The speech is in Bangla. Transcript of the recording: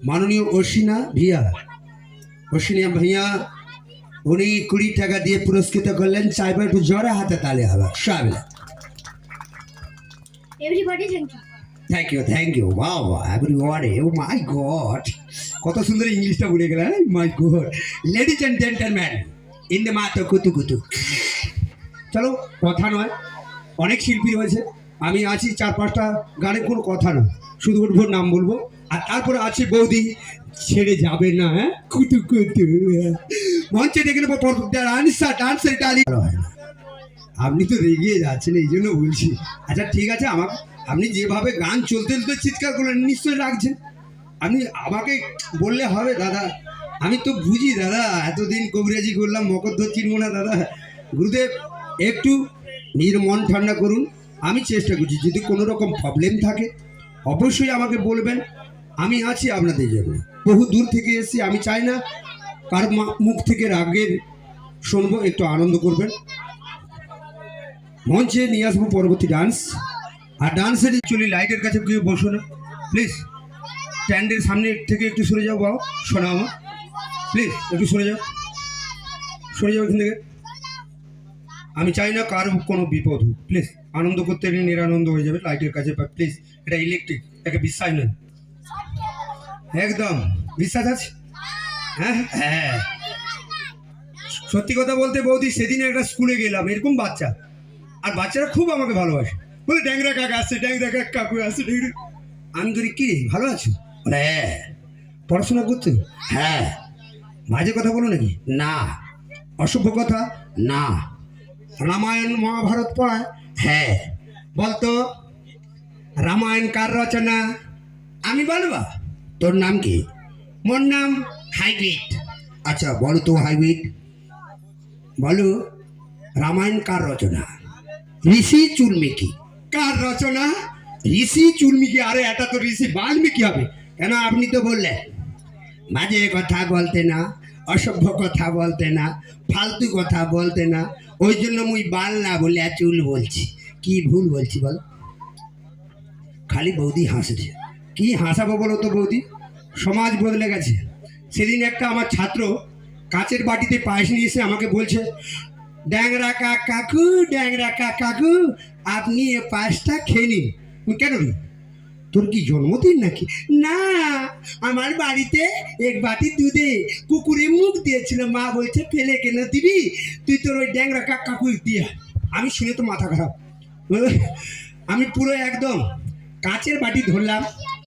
মাননীয় অসিনা ভিয়া, অসিনা ভিয়া উনি 20 টাকা দিয়ে পুরস্কৃত করলেন। চাইবো একটু জোরে হাতে তালি হবে সব। Everybody, thank you. Thank you wow এভরিওয়ানে। ও মাই গড, কত সুন্দর ইংলিশটা বলে গেলেন। My god, ladies and gentleman in the মাতো কুতু কুতু। চলো, কথা নয়, অনেক শিল্পী রয়েছে, আমি আছি 4-5টা গানে, কোনো কথা নয়, শুধু উঠবো নাম বলবো। আর তারপরে আছে বৌদি, ছেড়ে যাবে না, হ্যাঁ কুতু কুতু। মঞ্চে ডেকে নেবো ডান্সের টালি। আপনি তো রেগে যাচ্ছেন, এই জন্য বলছি। আচ্ছা ঠিক আছে, আপনি যেভাবে গান চলতে চলতে চিৎকার করলেন নিশ্চয়ই রাখছেন। আপনি আমাকে বললে হবে দাদা, আমি তো বুঝি দাদা, এতদিন কবিরাজি করলাম, মকদ্দর চিনবো না দাদা। গুরুদেব একটু নিজের মন ঠান্ডা করুন, আমি চেষ্টা করছি। যদি কোনো রকম প্রবলেম থাকে অবশ্যই আমাকে বলবেন, আমি আছি আপনাদের জন্য। বহু দূর থেকে এসেছি, আমি চাই না কার মুখ থেকে রাগের শুনবো, একটু আনন্দ করবেন। মঞ্চে নিয়ে আসবো পরবর্তী ডান্স। আর ডান্সের চলি লাইটের কাছে কেউ বসো না প্লিজ, স্ট্যান্ডের সামনে থেকে একটু সরে যাও। বাবা শোনা আমার, প্লিজ একটু সরে যাও, সরে যাও এখান থেকে। আমি চাই না কার কোনো বিপদ হোক, প্লিজ। আনন্দ করতে গেলে নিরানন্দ হয়ে যাবে লাইটের কাছে, প্লিজ। এটা ইলেকট্রিক, একে বিশ্বাস নেই, একদম বিশ্বাস আছে। হ্যাঁ হ্যাঁ, সত্যি কথা বলতে বৌদি, সেদিন একটা স্কুলে গেলাম, এরকম বাচ্চা, আর বাচ্চারা খুব আমাকে ভালোবাসে, বলে ড্যাংরা কাকা আসছে, ড্যাংরা কাকু আসছে। আমি করি কি রে, ভালো আছো? হ্যাঁ। পড়াশোনা করছো? হ্যাঁ। বাজে কথা বলো নাকি? না। অসভ্য কথা? না। রামায়ণ মহাভারত পড়ায়? হ্যাঁ। বলতো রামায়ণ কার রচনা? আমি বলবা? তোর নাম কি? মোর নাম হাইব্রিড। আচ্ছা বলো তো হাইব্রিড, বলো রামায়ণ কার রচনা? ঋষি চুলমিকি। কার রচনা? ঋষি চুলমিকি। আরে এটা তো ঋষি বাল্মীকি হবে। কেন, আপনি তো বললেন বাজে কথা বলতে না, অসভ্য কথা বলতে না, ফালতু কথা বলতে না, ওই জন্য মুই বাল না বলে চুল বলছি। কি ভুল বলছি বল? খালি বৌদি হাসছে। কি হাসাবো বলো তো বৌদি, সমাজ বদলে গেছে। সেদিন একটা আমার ছাত্র কাচের বাটিতে পায়েস নিয়ে এসে আমাকে বলছে, ড্যাংরা কাকু, ড্যাংরা কাকু, আপনি এ পায়েসটা খেয়ে নিন। কেন রে, তোর কি জন্মদিন নাকি? না, আমার বাড়িতে এক বাটি দুধে কুকুরে মুখ দিয়েছিল, মা বলছে ফেলে কেন দিবি, তুই তোর ওই ড্যাংরা কাকু দিয়ে। আমি শুনে তো মাথা খারাপ, আমি পুরো একদম কাচের বাটি ধরলাম,